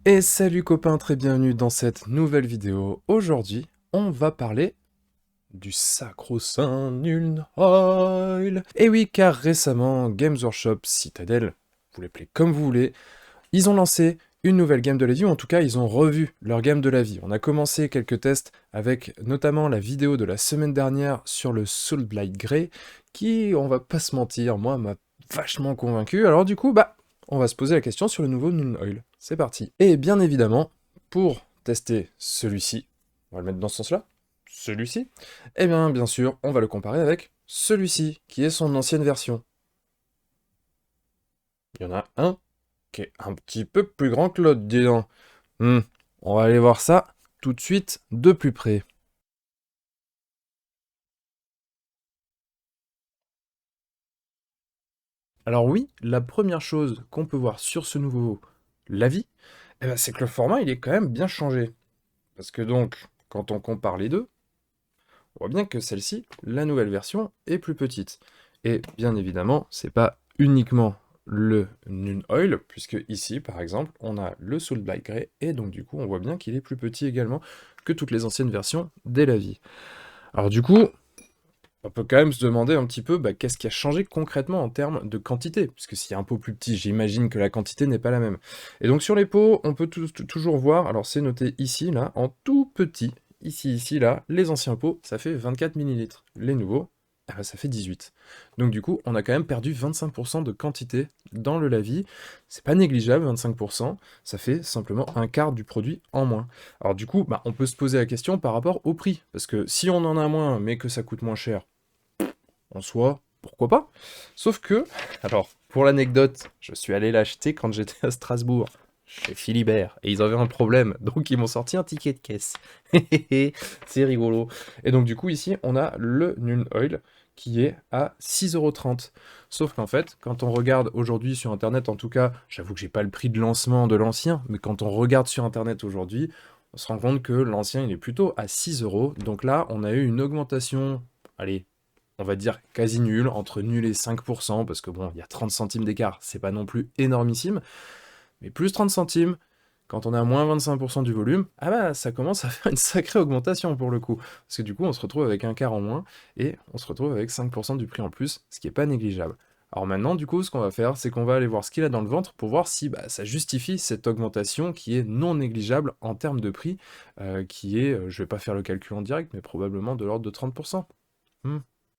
Et salut copains, très bienvenue dans cette nouvelle vidéo. Aujourd'hui, on va parler du sacro-saint Nuln Oil. Et oui, car récemment, Games Workshop Citadel, vous l'appelez comme vous voulez, ils ont lancé une nouvelle gamme de la vie, ou en tout cas, ils ont revu leur gamme de la vie. On a commencé quelques tests avec notamment la vidéo de la semaine dernière sur le Soulblight Grey, qui, on va pas se mentir, moi, m'a vachement convaincu. Alors du coup, on va se poser la question sur le nouveau Nuln Oil. C'est parti. Et bien évidemment, pour tester celui-ci, on va le mettre dans ce sens-là, celui-ci, et bien sûr, on va le comparer avec celui-ci, qui est son ancienne version. Il y en a un qui est un petit peu plus grand que l'autre, dis donc. On va aller voir ça tout de suite de plus près. Alors oui, la première chose qu'on peut voir sur ce nouveau Lavi, c'est que le format il est quand même bien changé. Parce que donc, quand on compare les deux, on voit bien que celle-ci, la nouvelle version, est plus petite. Et bien évidemment, c'est pas uniquement le Nuln Oil, puisque ici, par exemple, on a le Soulblight Grey, et donc du coup, on voit bien qu'il est plus petit également que toutes les anciennes versions des Lavi. Alors du coup, on peut quand même se demander un petit peu qu'est-ce qui a changé concrètement en termes de quantité, puisque s'il y a un pot plus petit, j'imagine que la quantité n'est pas la même. Et donc sur les pots, on peut toujours voir, alors c'est noté ici, là, en tout petit, ici, là, les anciens pots, ça fait 24 millilitres. Les nouveaux, ça fait 18. Donc du coup, on a quand même perdu 25% de quantité dans le Lavi. C'est pas négligeable, 25%, ça fait simplement un quart du produit en moins. Alors du coup, on peut se poser la question par rapport au prix, parce que si on en a moins, mais que ça coûte moins cher, en soi, pourquoi pas? Sauf que, alors, pour l'anecdote, je suis allé l'acheter quand j'étais à Strasbourg, chez Philibert, et ils avaient un problème, donc ils m'ont sorti un ticket de caisse. C'est rigolo. Et donc du coup, ici, on a le Nuln Oil, qui est à 6,30 €. Sauf qu'en fait, quand on regarde aujourd'hui sur Internet, en tout cas, j'avoue que j'ai pas le prix de lancement de l'ancien, mais quand on regarde sur Internet aujourd'hui, on se rend compte que l'ancien, il est plutôt à 6 €. Donc là, on a eu une augmentation, allez, on va dire quasi nul, entre nul et 5%, parce que bon, il y a 30 centimes d'écart, c'est pas non plus énormissime, mais plus 30 centimes, quand on a moins 25% du volume, ça commence à faire une sacrée augmentation pour le coup, parce que du coup, on se retrouve avec un quart en moins, et on se retrouve avec 5% du prix en plus, ce qui est pas négligeable. Alors maintenant, du coup, ce qu'on va faire, c'est qu'on va aller voir ce qu'il a dans le ventre pour voir si ça justifie cette augmentation qui est non négligeable en termes de prix, qui est, je vais pas faire le calcul en direct, mais probablement de l'ordre de 30%.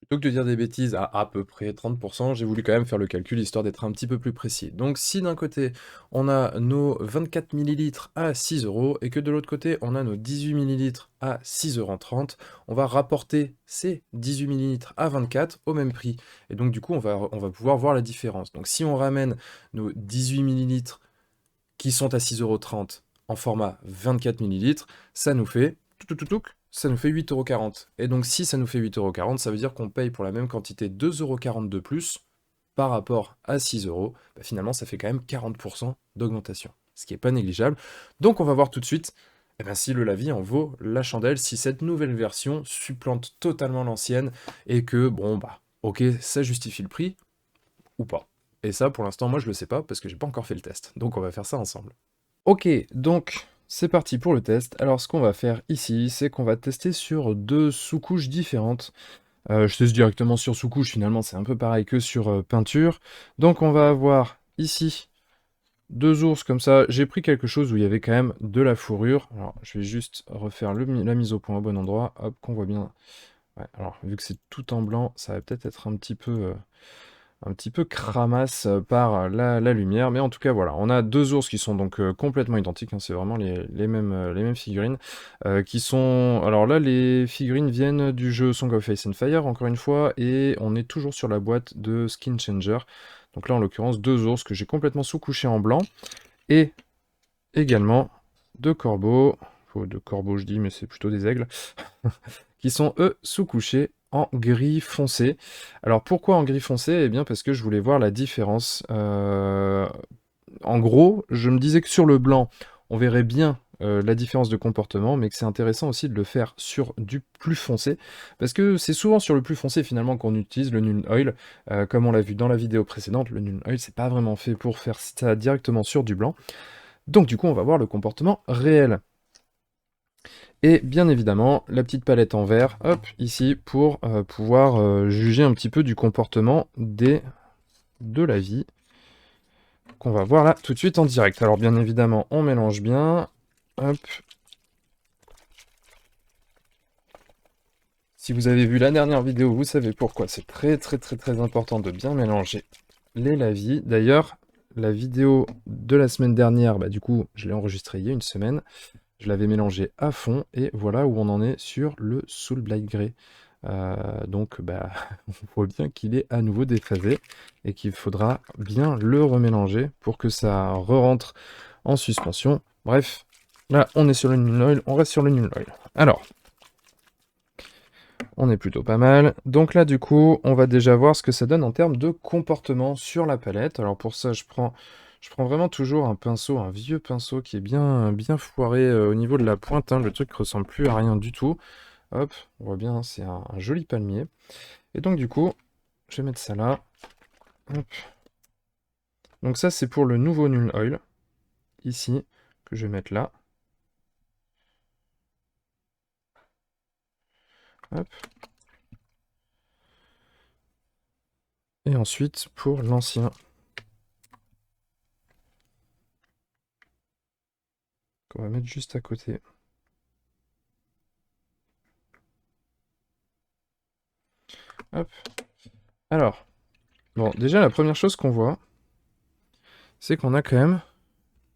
Plutôt que de dire des bêtises à peu près 30%, j'ai voulu quand même faire le calcul histoire d'être un petit peu plus précis. Donc si d'un côté on a nos 24 millilitres à 6 € et que de l'autre côté on a nos 18 millilitres à 6,30 €, on va rapporter ces 18 millilitres à 24 au même prix. Et donc du coup on va pouvoir voir la différence. Donc si on ramène nos 18 millilitres qui sont à 6,30 € en format 24 millilitres, ça nous fait ça nous fait 8,40 €. Et donc si ça nous fait 8,40 €, ça veut dire qu'on paye pour la même quantité 2,42 € de plus par rapport à 6 €. Finalement, ça fait quand même 40% d'augmentation, ce qui n'est pas négligeable. Donc on va voir tout de suite si le Lavi en vaut la chandelle, si cette nouvelle version supplante totalement l'ancienne et que, bon, ok, ça justifie le prix ou pas. Et ça, pour l'instant, moi, je le sais pas parce que j'ai pas encore fait le test. Donc on va faire ça ensemble. Ok, donc c'est parti pour le test. Alors ce qu'on va faire ici, c'est qu'on va tester sur deux sous-couches différentes. Je teste directement sur sous-couche, finalement c'est un peu pareil que sur peinture. Donc on va avoir ici deux ours comme ça. J'ai pris quelque chose où il y avait quand même de la fourrure. Alors je vais juste refaire la mise au point au bon endroit, hop, qu'on voit bien. Ouais, alors vu que c'est tout en blanc, ça va peut-être être un petit peu cramasse par la lumière, mais en tout cas voilà, on a deux ours qui sont donc complètement identiques, hein, c'est vraiment les mêmes figurines, qui sont... Alors là, les figurines viennent du jeu Song of Ice and Fire, encore une fois, et on est toujours sur la boîte de Skin Changer, donc là en l'occurrence deux ours que j'ai complètement sous-couchés en blanc, et également deux corbeaux, de corbeaux je dis, mais c'est plutôt des aigles, qui sont eux sous-couchés en gris foncé. Alors pourquoi en gris foncé? Eh bien parce que je voulais voir la différence. En gros, je me disais que sur le blanc, on verrait bien la différence de comportement, mais que c'est intéressant aussi de le faire sur du plus foncé, parce que c'est souvent sur le plus foncé finalement qu'on utilise le Nuln Oil, comme on l'a vu dans la vidéo précédente, le Nuln Oil c'est pas vraiment fait pour faire ça directement sur du blanc. Donc du coup, on va voir le comportement réel. Et bien évidemment, la petite palette en vert, hop, ici, pour pouvoir juger un petit peu du comportement de la vie qu'on va voir là tout de suite en direct. Alors bien évidemment, on mélange bien. Hop. Si vous avez vu la dernière vidéo, vous savez pourquoi. C'est très très très très important de bien mélanger les lavis. D'ailleurs, la vidéo de la semaine dernière, bah, du coup, je l'ai enregistrée il y a une semaine. Je l'avais mélangé à fond et voilà où on en est sur le Soul Blight Grey. Donc, bah, on voit bien qu'il est à nouveau déphasé et qu'il faudra bien le remélanger pour que ça re-rentre en suspension. Bref, là, on est sur le Nuln Oil, on reste sur le Nuln Oil. Alors, on est plutôt pas mal. Donc là, du coup, on va déjà voir ce que ça donne en termes de comportement sur la palette. Alors pour ça, je prends vraiment toujours un pinceau, un vieux pinceau qui est bien, bien foiré au niveau de la pointe, hein. Le truc ressemble plus à rien du tout. Hop, on voit bien, hein, c'est un joli palmier. Et donc du coup, je vais mettre ça là. Hop. Donc ça, c'est pour le nouveau Nuln Oil, ici, que je vais mettre là. Hop. Et ensuite, pour l'ancien, qu'on va mettre juste à côté. Hop. Alors, bon, déjà, la première chose qu'on voit, c'est qu'on a quand même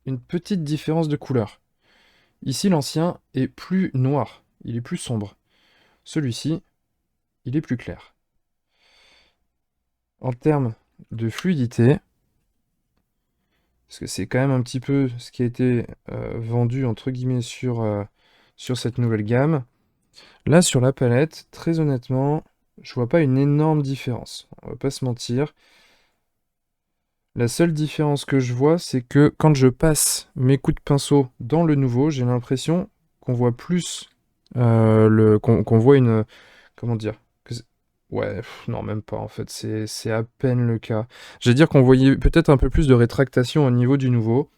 une petite différence de couleur. Ici, l'ancien est plus noir, il est plus sombre. Celui-ci, il est plus clair. En termes de fluidité, parce que c'est quand même un petit peu ce qui a été vendu, entre guillemets, sur cette nouvelle gamme. Là, sur la palette, très honnêtement, je vois pas une énorme différence. On va pas se mentir. La seule différence que je vois, c'est que quand je passe mes coups de pinceau dans le nouveau, j'ai l'impression qu'on voit plus qu'on voit une, comment dire, ouais, non, même pas en fait, c'est à peine le cas. J'allais dire qu'on voyait peut-être un peu plus de rétractation au niveau du nouveau,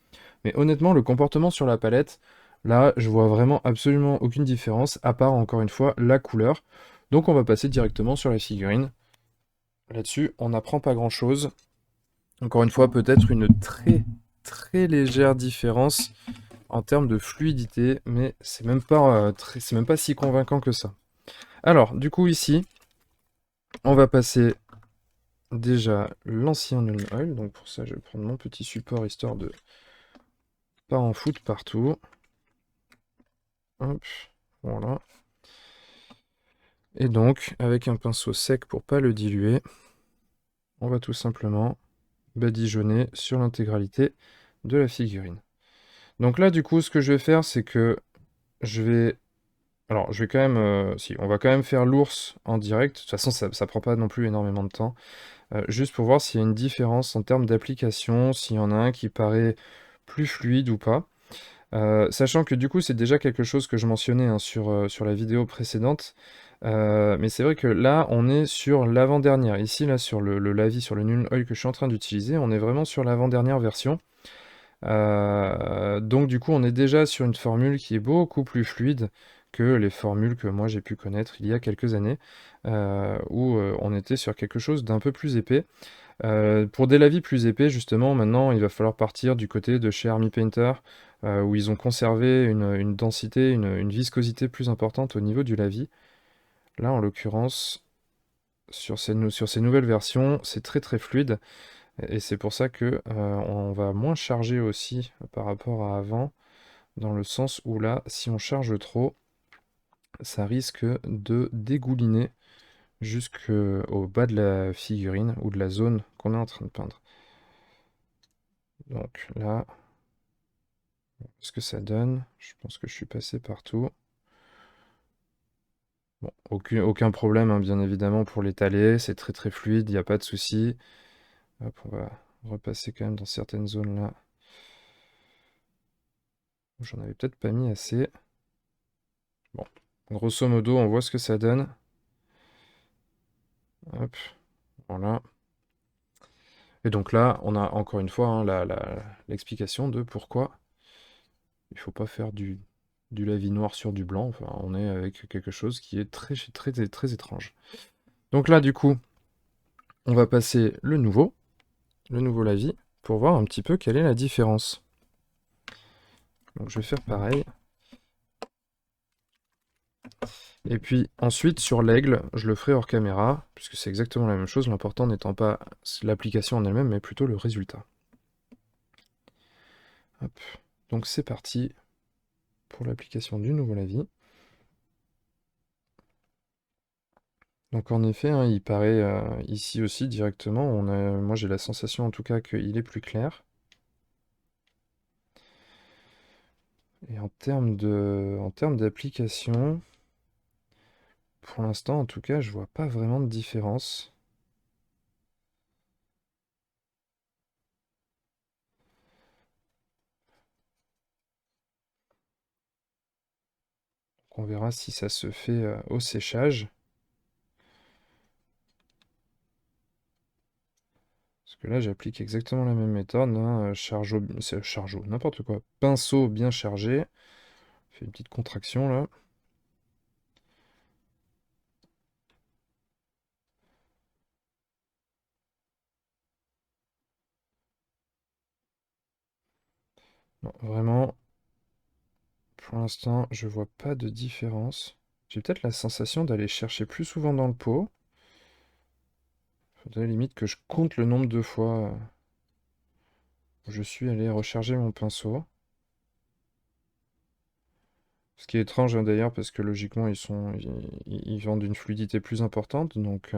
mais honnêtement, le comportement sur la palette, là, je vois vraiment absolument aucune différence, à part encore une fois la couleur. Donc on va passer directement sur la figurine. Là-dessus, on n'apprend pas grand-chose. Encore une fois, peut-être une très très légère différence en termes de fluidité, mais c'est même pas si convaincant que ça. Alors, du coup ici, on va passer déjà l'ancien Nuln Oil. Donc pour ça, je vais prendre mon petit support histoire de pas en foutre partout. Hop, voilà. Et donc, avec un pinceau sec pour pas le diluer, on va tout simplement badigeonner sur l'intégralité de la figurine. Donc là, du coup, ce que je vais faire, c'est que je vais... Alors, je vais quand même... si, on va quand même faire l'ours en direct. De toute façon, ça prend pas non plus énormément de temps. Juste pour voir s'il y a une différence en termes d'application, s'il y en a un qui paraît plus fluide ou pas. Sachant que du coup, c'est déjà quelque chose que je mentionnais hein, sur la vidéo précédente. Mais c'est vrai que là, on est sur l'avant-dernière. Ici, là, sur le Lavi, sur le Nuln Oil que je suis en train d'utiliser, on est vraiment sur l'avant-dernière version. Donc du coup, on est déjà sur une formule qui est beaucoup plus fluide que les formules que moi j'ai pu connaître il y a quelques années, où on était sur quelque chose d'un peu plus épais. Pour des lavis plus épais, justement, maintenant, il va falloir partir du côté de chez Army Painter, où ils ont conservé une densité, une viscosité plus importante au niveau du lavis. Là, en l'occurrence, sur ces nouvelles versions, c'est très très fluide, et c'est pour ça que on va moins charger aussi par rapport à avant, dans le sens où là, si on charge trop, ça risque de dégouliner jusqu'au bas de la figurine ou de la zone qu'on est en train de peindre. Donc là, ce que ça donne, je pense que je suis passé partout. Bon, aucun problème, hein, bien évidemment, pour l'étaler, c'est très très fluide, il n'y a pas de souci. Hop, on va repasser quand même dans certaines zones là. J'en avais peut-être pas mis assez. Bon, grosso modo, on voit ce que ça donne. Hop, voilà. Et donc là, on a encore une fois hein, l'explication de pourquoi Il faut pas faire du lavis noir sur du blanc. Enfin, on est avec quelque chose qui est très, très, très, très étrange. Donc là, du coup, on va passer le nouveau lavis, pour voir un petit peu quelle est la différence. Donc je vais faire pareil. Et puis ensuite, sur l'aigle, je le ferai hors caméra, puisque c'est exactement la même chose, l'important n'étant pas l'application en elle-même, mais plutôt le résultat. Hop. Donc c'est parti pour l'application du nouveau lavis. Donc en effet, hein, il paraît ici aussi directement, moi j'ai la sensation en tout cas qu'il est plus clair. Et en termes d'application, pour l'instant en tout cas, je vois pas vraiment de différence. Donc on verra si ça se fait au séchage. Parce que là, j'applique exactement la même méthode, hein, chargeau, n'importe quoi. Pinceau bien chargé. Je fais une petite contraction là. Non, vraiment, pour l'instant, je vois pas de différence. J'ai peut-être la sensation d'aller chercher plus souvent dans le pot. Faudrait limite que je compte le nombre de fois où je suis allé recharger mon pinceau. Ce qui est étrange hein, d'ailleurs, parce que logiquement, ils vendent une fluidité plus importante, donc...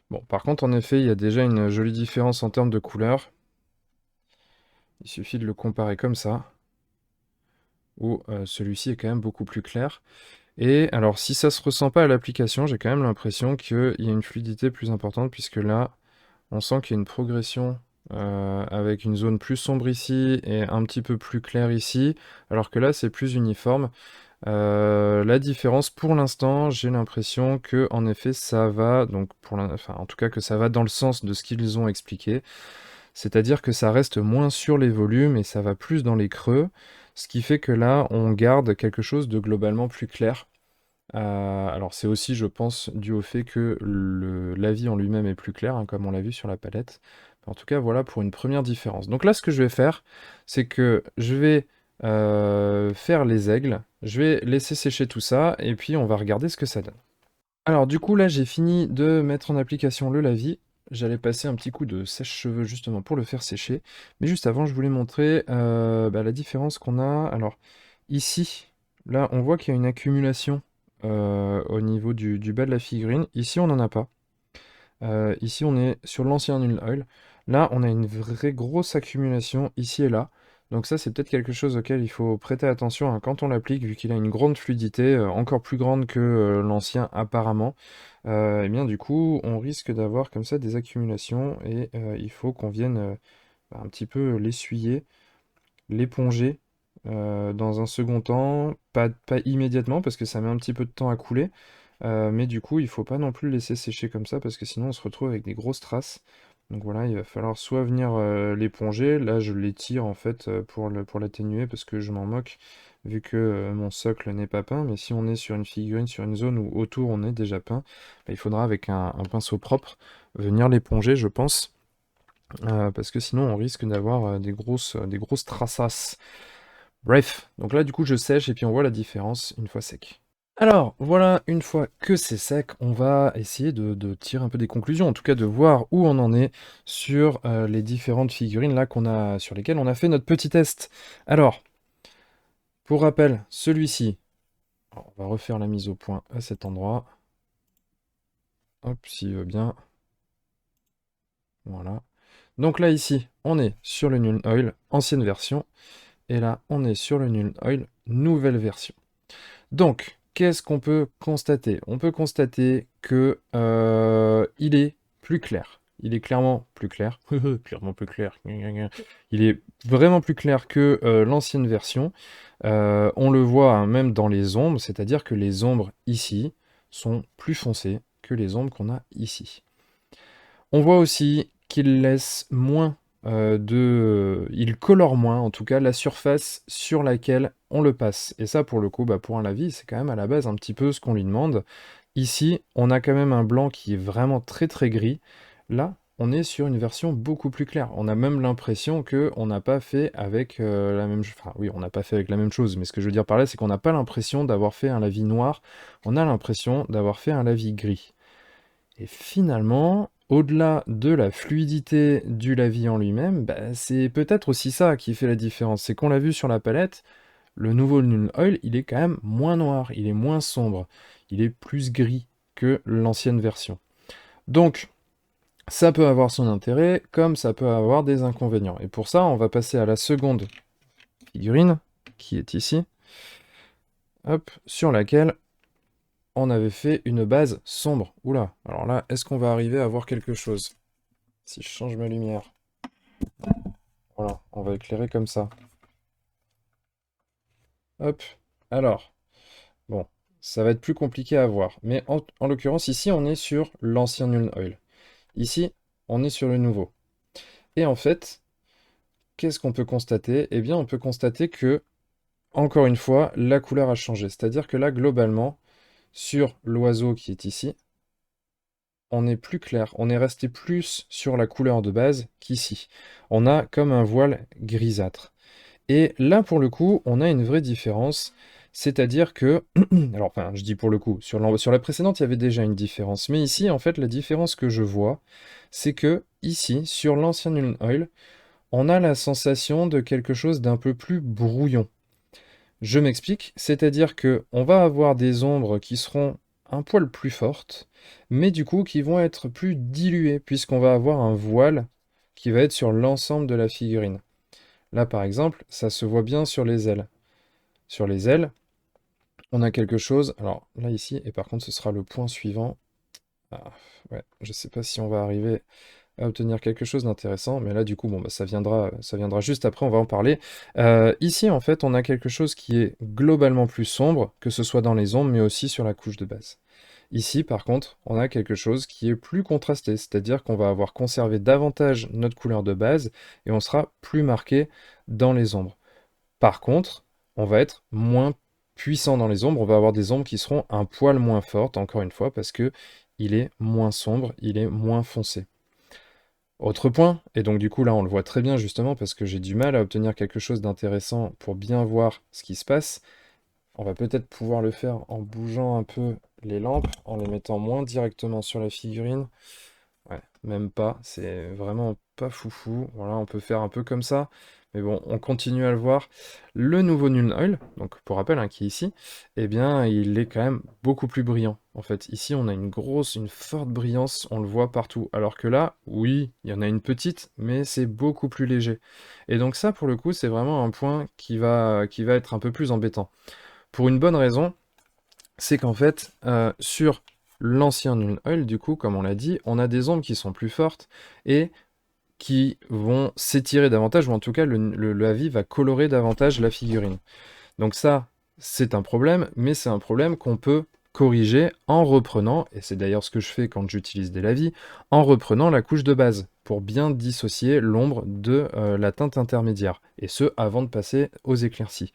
Bon, par contre, en effet, il y a déjà une jolie différence en termes de couleur. Il suffit de le comparer comme ça, où celui-ci est quand même beaucoup plus clair. Et alors, si ça se ressent pas à l'application, j'ai quand même l'impression qu'il y a une fluidité plus importante, puisque là, on sent qu'il y a une progression avec une zone plus sombre ici et un petit peu plus clair ici, alors que là, c'est plus uniforme. La différence, pour l'instant, j'ai l'impression que, en effet, ça va, donc enfin, en tout cas que ça va dans le sens de ce qu'ils ont expliqué. C'est-à-dire que ça reste moins sur les volumes et ça va plus dans les creux, ce qui fait que là, on garde quelque chose de globalement plus clair. Alors c'est aussi, je pense, dû au fait que l'avis en lui-même est plus clair, hein, comme on l'a vu sur la palette. En tout cas, voilà pour une première différence. Donc là, ce que je vais faire, c'est que je vais faire les aigles, je vais laisser sécher tout ça, et puis on va regarder ce que ça donne. Alors du coup là j'ai fini de mettre en application le lavis. J'allais passer un petit coup de sèche-cheveux justement pour le faire sécher. Mais juste avant je voulais montrer la différence qu'on a. Alors ici, là on voit qu'il y a une accumulation au niveau du bas de la figurine. Ici on n'en a pas. Ici, on est sur l'ancien Null Oil. Là, on a une vraie grosse accumulation ici et là. Donc ça, c'est peut-être quelque chose auquel il faut prêter attention hein, quand on l'applique, vu qu'il a une grande fluidité, encore plus grande que l'ancien apparemment. Et bien du coup, on risque d'avoir comme ça des accumulations et il faut qu'on vienne un petit peu l'essuyer, l'éponger dans un second temps, pas immédiatement parce que ça met un petit peu de temps à couler. Mais du coup, il faut pas non plus le laisser sécher comme ça parce que sinon on se retrouve avec des grosses traces. Donc voilà, il va falloir soit venir l'éponger, là je l'étire en fait pour l'atténuer parce que je m'en moque vu que mon socle n'est pas peint, mais si on est sur une figurine, sur une zone où autour on est déjà peint, bah, il faudra avec un pinceau propre venir l'éponger je pense, parce que sinon on risque d'avoir des grosses traçasses. Bref, donc là du coup je sèche et puis on voit la différence une fois sec. Alors, voilà, une fois que c'est sec, on va essayer de tirer un peu des conclusions, en tout cas de voir où on en est sur les différentes figurines là sur lesquelles on a fait notre petit test. Alors, pour rappel, celui-ci, on va refaire la mise au point à cet endroit. Hop, s'il veut bien. Voilà. Donc là, ici, on est sur le Null Oil, ancienne version, et là, on est sur le Null Oil, nouvelle version. Donc, qu'est-ce qu'on peut constater? On peut constater que il est plus clair. Il est clairement plus clair. Clairement plus clair. Il est vraiment plus clair que l'ancienne version. On le voit hein, même dans les ombres, c'est-à-dire que les ombres ici sont plus foncées que les ombres qu'on a ici. On voit aussi qu'il laisse moins il colore moins, en tout cas, la surface sur laquelle on le passe. Et ça, pour le coup, bah, pour un lavis, c'est quand même à la base un petit peu ce qu'on lui demande. Ici, on a quand même un blanc qui est vraiment très très gris. Là, on est sur une version beaucoup plus claire. On a même l'impression que on n'a pas fait avec la même chose. Enfin, oui, on n'a pas fait avec la même chose, mais ce que je veux dire par là, c'est qu'on n'a pas l'impression d'avoir fait un lavis noir. On a l'impression d'avoir fait un lavis gris. Et finalement, au-delà de la fluidité du lavis en lui-même, bah, c'est peut-être aussi ça qui fait la différence. C'est qu'on l'a vu sur la palette, le nouveau Null Oil, il est quand même moins noir, il est moins sombre, il est plus gris que l'ancienne version. Donc, ça peut avoir son intérêt, comme ça peut avoir des inconvénients. Et pour ça, on va passer à la seconde figurine, qui est ici, hop, sur laquelle on avait fait une base sombre. Oula, alors là, est-ce qu'on va arriver à voir quelque chose? Si je change ma lumière. Voilà, on va éclairer comme ça. Hop. Alors, bon, ça va être plus compliqué à voir. Mais en l'occurrence, ici, on est sur l'ancien Nuln Oil. Ici, on est sur le nouveau. Et en fait, qu'est-ce qu'on peut constater? Eh bien, on peut constater que, encore une fois, la couleur a changé. C'est-à-dire que là, globalement, sur l'oiseau qui est ici, on est plus clair. On est resté plus sur la couleur de base qu'ici. On a comme un voile grisâtre. Et là, pour le coup, on a une vraie différence. C'est-à-dire que, alors, enfin, je dis pour le coup, sur la précédente, il y avait déjà une différence. Mais ici, en fait, la différence que je vois, c'est que ici, sur l'ancien Nuln Oil, on a la sensation de quelque chose d'un peu plus brouillon. Je m'explique, c'est-à-dire que on va avoir des ombres qui seront un poil plus fortes, mais du coup qui vont être plus diluées, puisqu'on va avoir un voile qui va être sur l'ensemble de la figurine. Là, par exemple, ça se voit bien sur les ailes. Sur les ailes, on a quelque chose. Alors là, ici, et par contre, ce sera le point suivant. Ah, ouais, je sais pas si on va arriver à obtenir quelque chose d'intéressant, mais là, du coup, bon, bah, ça viendra juste après, on va en parler. Ici, en fait, on a quelque chose qui est globalement plus sombre, que ce soit dans les ombres, mais aussi sur la couche de base. Ici, par contre, on a quelque chose qui est plus contrasté, c'est-à-dire qu'on va avoir conservé davantage notre couleur de base, et on sera plus marqué dans les ombres. Par contre, on va être moins puissant dans les ombres, on va avoir des ombres qui seront un poil moins fortes, encore une fois, parce que il est moins sombre, il est moins foncé. Autre point, et donc du coup là on le voit très bien justement parce que j'ai du mal à obtenir quelque chose d'intéressant pour bien voir ce qui se passe. On va peut-être pouvoir le faire en bougeant un peu les lampes, en les mettant moins directement sur la figurine. Ouais, même pas, c'est vraiment pas foufou. Voilà, on peut faire un peu comme ça. Mais bon, on continue à le voir. Le nouveau Nuln Oil, donc pour rappel, hein, qui est ici, eh bien, il est quand même beaucoup plus brillant. En fait, ici, on a une forte brillance, on le voit partout. Alors que là, oui, il y en a une petite, mais c'est beaucoup plus léger. Et donc ça, pour le coup, c'est vraiment un point qui va être un peu plus embêtant. Pour une bonne raison, c'est qu'en fait, sur l'ancien Nuln Oil, du coup, comme on l'a dit, on a des ombres qui sont plus fortes et qui vont s'étirer davantage, ou en tout cas, le avis va colorer davantage la figurine. Donc ça, c'est un problème, mais c'est un problème qu'on peut corriger en reprenant, et c'est d'ailleurs ce que je fais quand j'utilise des lavis, en reprenant la couche de base, pour bien dissocier l'ombre de la teinte intermédiaire, et ce, avant de passer aux éclaircies.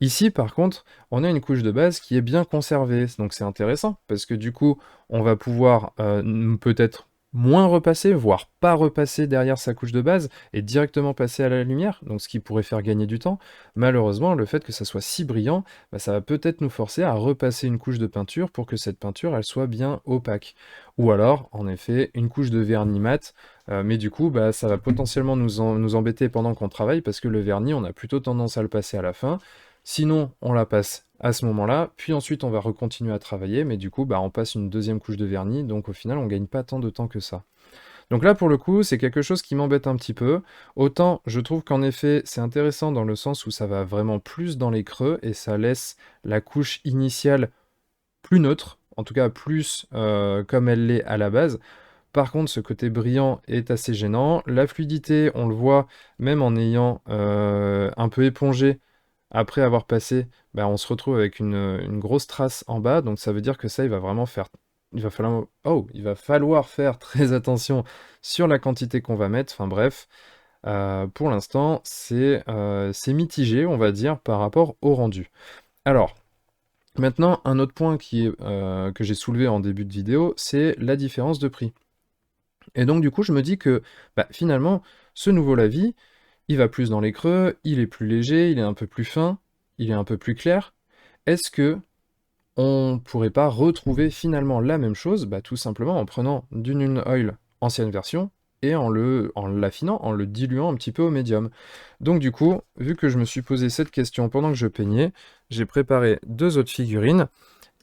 Ici, par contre, on a une couche de base qui est bien conservée, donc c'est intéressant, parce que du coup, on va pouvoir peut-être moins repasser, voire pas repasser derrière sa couche de base, et directement passer à la lumière, donc ce qui pourrait faire gagner du temps. Malheureusement, le fait que ça soit si brillant, bah, ça va peut-être nous forcer à repasser une couche de peinture pour que cette peinture, elle soit bien opaque. Ou alors, en effet, une couche de vernis mat, mais du coup, bah, ça va potentiellement nous embêter pendant qu'on travaille, parce que le vernis, on a plutôt tendance à le passer à la fin. Sinon, on la passe à ce moment-là, puis ensuite on va recontinuer à travailler, mais du coup, bah, on passe une deuxième couche de vernis, donc au final, on gagne pas tant de temps que ça. Donc là, pour le coup, c'est quelque chose qui m'embête un petit peu. Autant, je trouve qu'en effet, c'est intéressant dans le sens où ça va vraiment plus dans les creux, et ça laisse la couche initiale plus neutre, en tout cas plus comme elle l'est à la base. Par contre, ce côté brillant est assez gênant. La fluidité, on le voit même en ayant un peu épongé après avoir passé, bah, on se retrouve avec une grosse trace en bas, donc ça veut dire que ça, il va vraiment faire il va falloir faire très attention sur la quantité qu'on va mettre. Enfin bref, pour l'instant, c'est mitigé, on va dire, par rapport au rendu. Alors, maintenant, un autre point que j'ai soulevé en début de vidéo, c'est la différence de prix. Et donc, du coup, je me dis que finalement, ce nouveau lavis, il va plus dans les creux, il est plus léger, il est un peu plus fin, il est un peu plus clair. Est-ce que on pourrait pas retrouver finalement la même chose, tout simplement en prenant du Nuln Oil ancienne version et en l'affinant, en le diluant un petit peu au médium. Donc du coup, vu que je me suis posé cette question pendant que je peignais, j'ai préparé deux autres figurines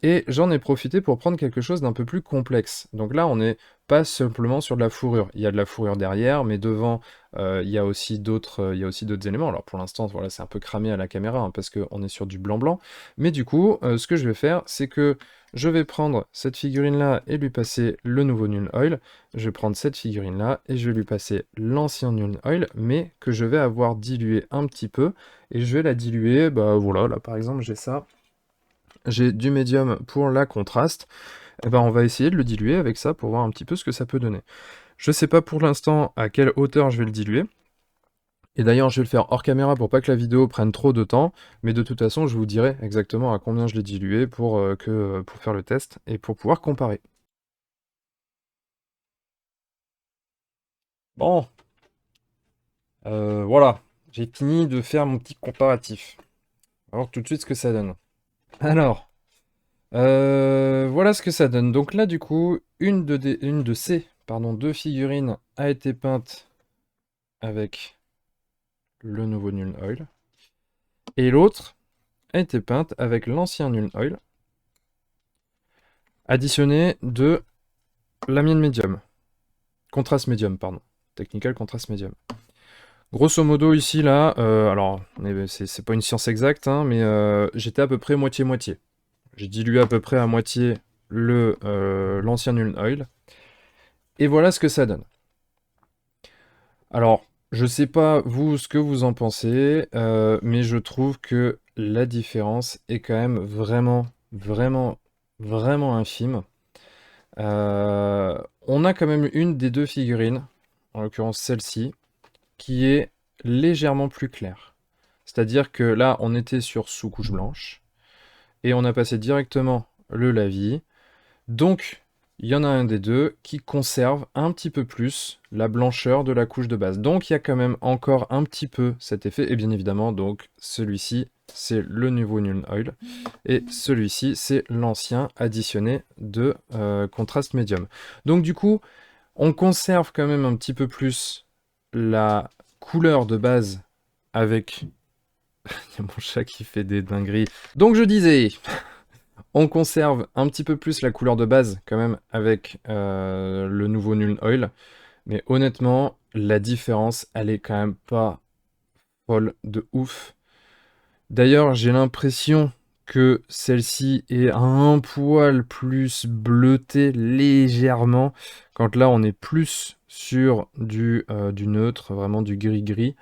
et j'en ai profité pour prendre quelque chose d'un peu plus complexe. Donc là, on n'est pas simplement sur de la fourrure. Il y a de la fourrure derrière, mais devant, il y a aussi d'autres éléments. Alors pour l'instant, voilà, c'est un peu cramé à la caméra, hein, parce qu'on est sur du blanc-blanc. Mais du coup, ce que je vais faire, c'est que je vais prendre cette figurine-là et lui passer le nouveau Nuln Oil. Je vais prendre cette figurine-là et je vais lui passer l'ancien Nuln Oil, mais que je vais avoir dilué un petit peu. Et je vais la diluer, voilà, là par exemple, j'ai ça. J'ai du médium pour la contraste, et on va essayer de le diluer avec ça pour voir un petit peu ce que ça peut donner. Je sais pas pour l'instant à quelle hauteur je vais le diluer, et d'ailleurs je vais le faire hors caméra pour pas que la vidéo prenne trop de temps, mais de toute façon je vous dirai exactement à combien je l'ai dilué pour faire le test et pour pouvoir comparer. Bon, voilà, j'ai fini de faire mon petit comparatif. On va voir tout de suite ce que ça donne. Alors, voilà ce que ça donne. Donc là, du coup, une de ces deux figurines a été peinte avec le nouveau Nuln Oil. Et l'autre a été peinte avec l'ancien Nuln Oil, additionné de la mienne médium. Contraste médium, pardon. Technical contraste médium. Grosso modo, ici, là, alors, c'est pas une science exacte, hein, mais j'étais à peu près moitié-moitié. J'ai dilué à peu près à moitié l'ancien Nuln Oil. Et voilà ce que ça donne. Alors, je sais pas vous ce que vous en pensez, mais je trouve que la différence est quand même vraiment, vraiment, vraiment infime. On a quand même une des deux figurines, en l'occurrence celle-ci, qui est légèrement plus claire. C'est-à-dire que là, on était sur sous-couche blanche, et on a passé directement le lavis. Donc, il y en a un des deux qui conserve un petit peu plus la blancheur de la couche de base. Donc, il y a quand même encore un petit peu cet effet. Et bien évidemment, donc, celui-ci, c'est le nouveau Nuln Oil. Et celui-ci, c'est l'ancien additionné de contraste médium. Donc, du coup, on conserve quand même un petit peu plus la couleur de base avec... Il y a mon chat qui fait des dingueries. Donc, je disais... On conserve un petit peu plus la couleur de base quand même avec le nouveau Nuln Oil. Mais honnêtement, la différence, elle est quand même pas folle de ouf. D'ailleurs, j'ai l'impression que celle-ci est un poil plus bleutée légèrement. Quand là, on est plus sur du neutre, vraiment du gris-gris.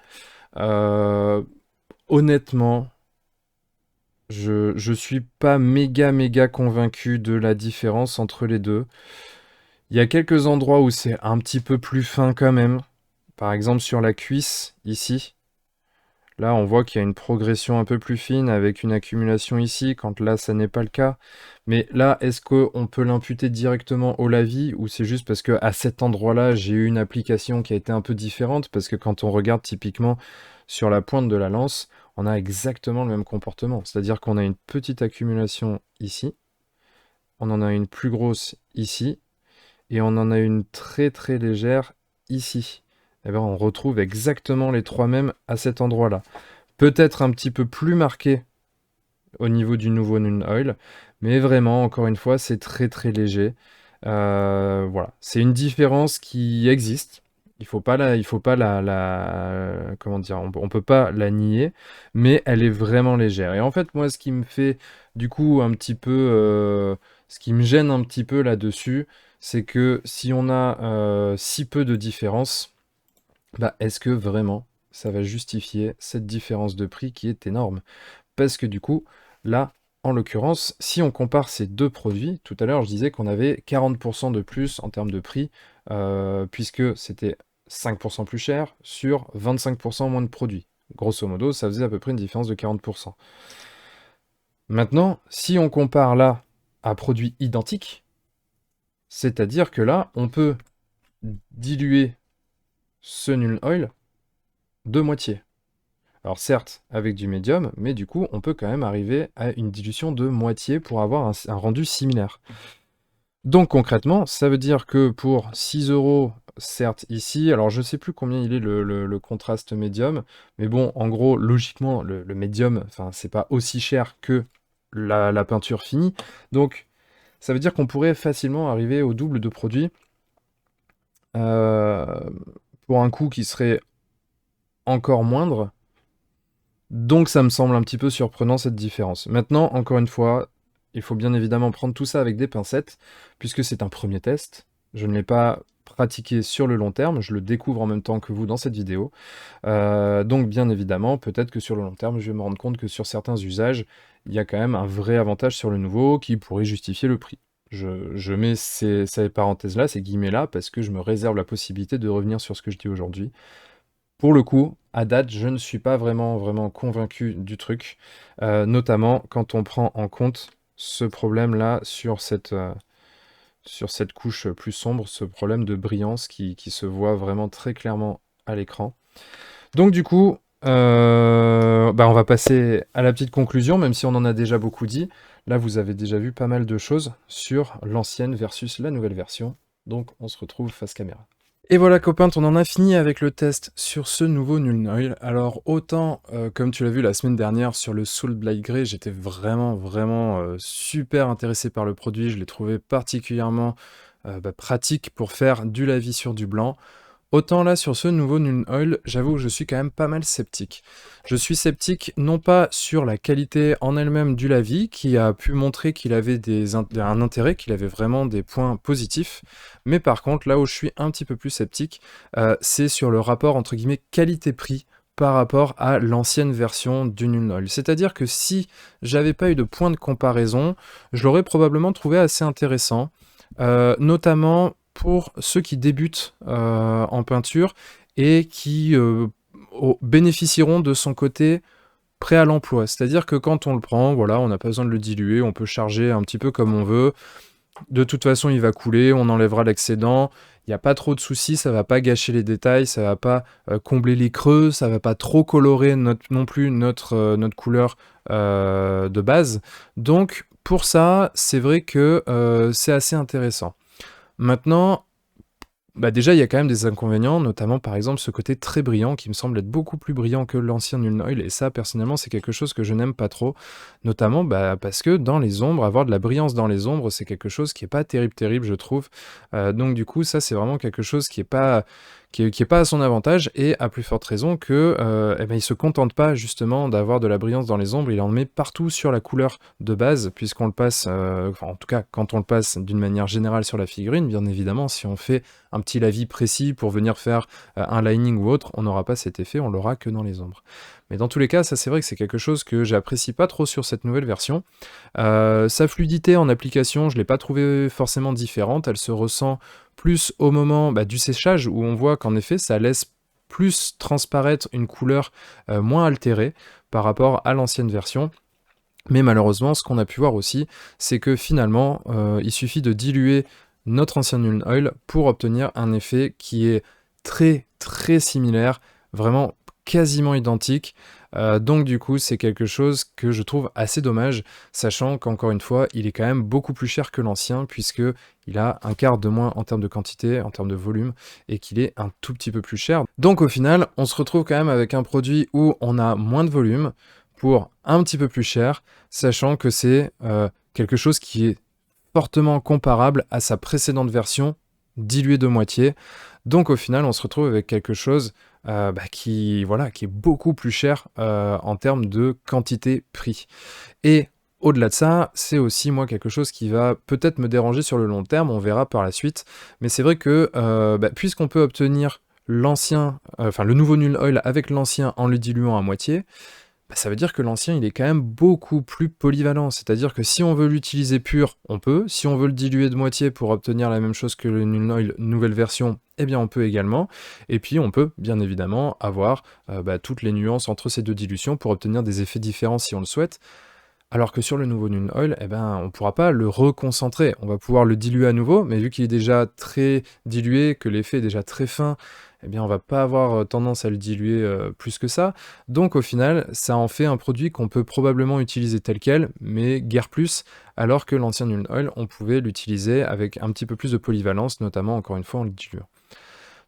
Honnêtement, je suis pas méga convaincu de la différence entre les deux. Il y a quelques endroits où c'est un petit peu plus fin quand même. Par exemple sur la cuisse, ici. Là, on voit qu'il y a une progression un peu plus fine avec une accumulation ici, quand là, ça n'est pas le cas. Mais là, est-ce qu'on peut l'imputer directement au lavis ou c'est juste parce que à cet endroit-là, j'ai eu une application qui a été un peu différente? Parce que quand on regarde typiquement sur la pointe de la lance, on a exactement le même comportement. C'est-à-dire qu'on a une petite accumulation ici, on en a une plus grosse ici, et on en a une très légère ici. Et bien, on retrouve exactement les trois mêmes à cet endroit-là. Peut-être un petit peu plus marqué au niveau du nouveau Nuln Oil, mais vraiment, encore une fois, c'est très léger. Voilà, c'est une différence qui existe. Il faut pas comment dire, on peut pas la nier, mais elle est vraiment légère. Et en fait, moi, ce qui me fait du coup un petit peu, ce qui me gêne un petit peu là-dessus, c'est que si on a si peu de différence, est-ce que vraiment ça va justifier cette différence de prix qui est énorme? Parce que du coup, là, en l'occurrence, si on compare ces deux produits, tout à l'heure je disais qu'on avait 40% de plus en termes de prix, puisque c'était 5% plus cher sur 25% moins de produits. Grosso modo, ça faisait à peu près une différence de 40%. Maintenant, si on compare là à produits identiques, c'est-à-dire que là, on peut diluer ce Nuln Oil de moitié. Alors certes, avec du médium, mais du coup, on peut quand même arriver à une dilution de moitié pour avoir un rendu similaire. Donc concrètement, ça veut dire que pour 6 €, certes ici, alors je sais plus combien il est le contraste médium, mais bon, en gros, logiquement, le médium, enfin, c'est pas aussi cher que la peinture finie. Donc ça veut dire qu'on pourrait facilement arriver au double de produit euh, pour un coût qui serait encore moindre. Donc ça me semble un petit peu surprenant cette différence. Maintenant, encore une fois, il faut bien évidemment prendre tout ça avec des pincettes, puisque c'est un premier test. Je ne l'ai pas pratiqué sur le long terme, je le découvre en même temps que vous dans cette vidéo. Donc bien évidemment, peut-être que sur le long terme, je vais me rendre compte que sur certains usages, il y a quand même un vrai avantage sur le nouveau qui pourrait justifier le prix. Je mets ces parenthèses-là, ces guillemets-là, parce que je me réserve la possibilité de revenir sur ce que je dis aujourd'hui. Pour le coup, à date, je ne suis pas vraiment convaincu du truc, notamment quand on prend en compte ce problème-là sur cette couche plus sombre, ce problème de brillance qui se voit vraiment très clairement à l'écran. Donc du coup, on va passer à la petite conclusion, même si on en a déjà beaucoup dit. Là, vous avez déjà vu pas mal de choses sur l'ancienne versus la nouvelle version. Donc on se retrouve face caméra. Et voilà copains, on en a fini avec le test sur ce nouveau Nuln Oil. Alors autant, comme tu l'as vu la semaine dernière sur le Soul Blight Grey, j'étais vraiment super intéressé par le produit. Je l'ai trouvé particulièrement pratique pour faire du lavis sur du blanc. Autant là, sur ce nouveau Nuln Oil, j'avoue que je suis quand même pas mal sceptique. Je suis sceptique non pas sur la qualité en elle-même du lavis, qui a pu montrer qu'il avait un intérêt, qu'il avait vraiment des points positifs, mais par contre, là où je suis un petit peu plus sceptique, c'est sur le rapport entre guillemets qualité-prix par rapport à l'ancienne version du Nuln Oil. C'est-à-dire que si j'avais pas eu de point de comparaison, je l'aurais probablement trouvé assez intéressant, notamment pour ceux qui débutent en peinture et qui bénéficieront de son côté prêt à l'emploi. C'est-à-dire que quand on le prend, voilà, on n'a pas besoin de le diluer, on peut charger un petit peu comme on veut. De toute façon, il va couler, on enlèvera l'excédent. Il n'y a pas trop de soucis, ça va pas gâcher les détails, ça va pas combler les creux, ça va pas trop colorer non plus notre couleur de base. Donc pour ça, c'est vrai que c'est assez intéressant. Maintenant, déjà, il y a quand même des inconvénients, notamment par exemple ce côté très brillant qui me semble être beaucoup plus brillant que l'ancien Nuln Oil, et ça, personnellement, c'est quelque chose que je n'aime pas trop, notamment parce que dans les ombres, avoir de la brillance dans les ombres, c'est quelque chose qui est pas terrible, je trouve. Donc du coup, ça, c'est vraiment quelque chose qui est pas à son avantage, et à plus forte raison que il se contente pas justement d'avoir de la brillance dans les ombres, il en met partout sur la couleur de base, puisqu'on le passe, en tout cas quand on le passe d'une manière générale sur la figurine, bien évidemment, si on fait un petit lavis précis pour venir faire un lining ou autre, on n'aura pas cet effet, on l'aura que dans les ombres. Mais dans tous les cas, ça c'est vrai que c'est quelque chose que j'apprécie pas trop sur cette nouvelle version. Sa fluidité en application, je l'ai pas trouvée forcément différente, elle se ressent plus au moment du séchage, où on voit qu'en effet ça laisse plus transparaître une couleur moins altérée par rapport à l'ancienne version. Mais malheureusement, ce qu'on a pu voir aussi, c'est que finalement, il suffit de diluer notre ancien Nuln Oil pour obtenir un effet qui est très similaire, vraiment quasiment identique. Donc du coup, c'est quelque chose que je trouve assez dommage, sachant qu'encore une fois, il est quand même beaucoup plus cher que l'ancien, puisque il a un quart de moins en termes de quantité, en termes de volume, et qu'il est un tout petit peu plus cher. Donc au final, on se retrouve quand même avec un produit où on a moins de volume, pour un petit peu plus cher, sachant que c'est quelque chose qui est fortement comparable à sa précédente version, diluée de moitié. Donc au final, on se retrouve avec quelque chose qui est beaucoup plus cher en termes de quantité-prix. Et au-delà de ça, c'est aussi moi quelque chose qui va peut-être me déranger sur le long terme, on verra par la suite. Mais c'est vrai que puisqu'on peut obtenir le nouveau Nuln Oil avec l'ancien en le diluant à moitié, ça veut dire que l'ancien, il est quand même beaucoup plus polyvalent. C'est-à-dire que si on veut l'utiliser pur, on peut. Si on veut le diluer de moitié pour obtenir la même chose que le Null Oil nouvelle version, eh bien on peut également. Et puis on peut, bien évidemment, avoir toutes les nuances entre ces deux dilutions pour obtenir des effets différents si on le souhaite. Alors que sur le nouveau Null Oil, eh ben, on ne pourra pas le reconcentrer. On va pouvoir le diluer à nouveau, mais vu qu'il est déjà très dilué, que l'effet est déjà très fin, eh bien, on va pas avoir tendance à le diluer plus que ça. Donc au final, ça en fait un produit qu'on peut probablement utiliser tel quel, mais guère plus, alors que l'ancien Null Oil, on pouvait l'utiliser avec un petit peu plus de polyvalence, notamment, encore une fois, en le diluant.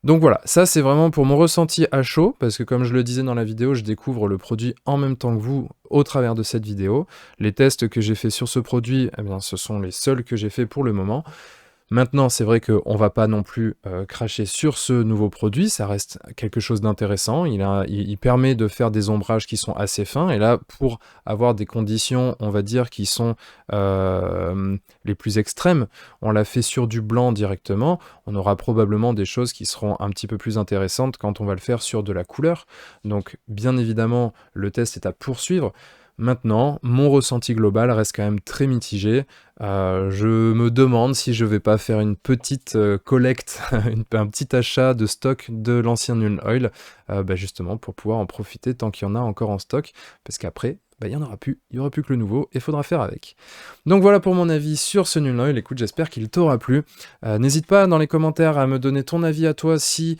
Donc voilà, ça c'est vraiment pour mon ressenti à chaud, parce que comme je le disais dans la vidéo, je découvre le produit en même temps que vous au travers de cette vidéo. Les tests que j'ai fait sur ce produit, eh bien, ce sont les seuls que j'ai fait pour le moment. Maintenant, c'est vrai qu'on ne va pas non plus cracher sur ce nouveau produit, ça reste quelque chose d'intéressant, il permet de faire des ombrages qui sont assez fins, et là, pour avoir des conditions, on va dire, qui sont les plus extrêmes, on l'a fait sur du blanc directement, on aura probablement des choses qui seront un petit peu plus intéressantes quand on va le faire sur de la couleur, donc bien évidemment, le test est à poursuivre. Maintenant, mon ressenti global reste quand même très mitigé. Je me demande si je vais pas faire une petite collecte, un petit achat de stock de l'ancien Null Oil, justement pour pouvoir en profiter tant qu'il y en a encore en stock, parce qu'après, il y y aura plus que le nouveau, et faudra faire avec. Donc voilà pour mon avis sur ce Null Oil, écoute, j'espère qu'il t'aura plu. N'hésite pas dans les commentaires à me donner ton avis à toi si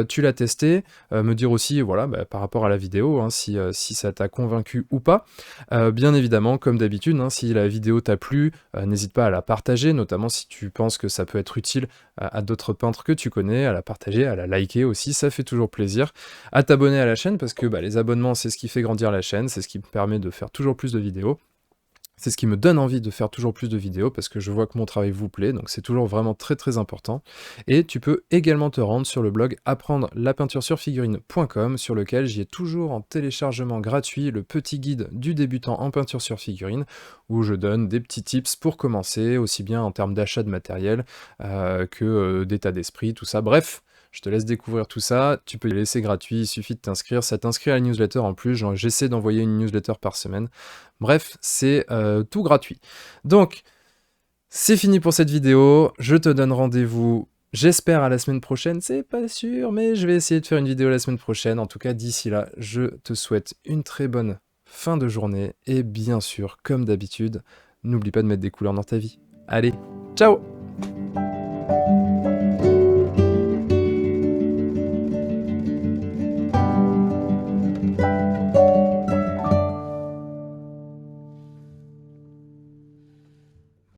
tu l'as testé, me dire aussi, voilà, par rapport à la vidéo, hein, si ça t'a convaincu ou pas. Bien évidemment, comme d'habitude, hein, si la vidéo t'a plu, n'hésite pas à la partager, notamment si tu penses que ça peut être utile à d'autres peintres que tu connais, à la partager, à la liker aussi, ça fait toujours plaisir. À t'abonner à la chaîne, parce que les abonnements, c'est ce qui fait grandir la chaîne, c'est ce qui me permet de faire toujours plus de vidéos. C'est ce qui me donne envie de faire toujours plus de vidéos, parce que je vois que mon travail vous plaît, donc c'est toujours vraiment très très important. Et tu peux également te rendre sur le blog apprendre-la-peinture-sur-figurine.com, sur lequel j'y ai toujours en téléchargement gratuit le petit guide du débutant en peinture sur figurine, où je donne des petits tips pour commencer, aussi bien en termes d'achat de matériel que d'état d'esprit, tout ça. Bref, je te laisse découvrir tout ça, tu peux y laisser gratuit, il suffit de t'inscrire, ça t'inscrit à la newsletter en plus, j'essaie d'envoyer une newsletter par semaine. Bref, c'est tout gratuit. Donc, c'est fini pour cette vidéo, je te donne rendez-vous, j'espère à la semaine prochaine, c'est pas sûr, mais je vais essayer de faire une vidéo la semaine prochaine. En tout cas, d'ici là, je te souhaite une très bonne fin de journée, et bien sûr, comme d'habitude, n'oublie pas de mettre des couleurs dans ta vie. Allez, ciao!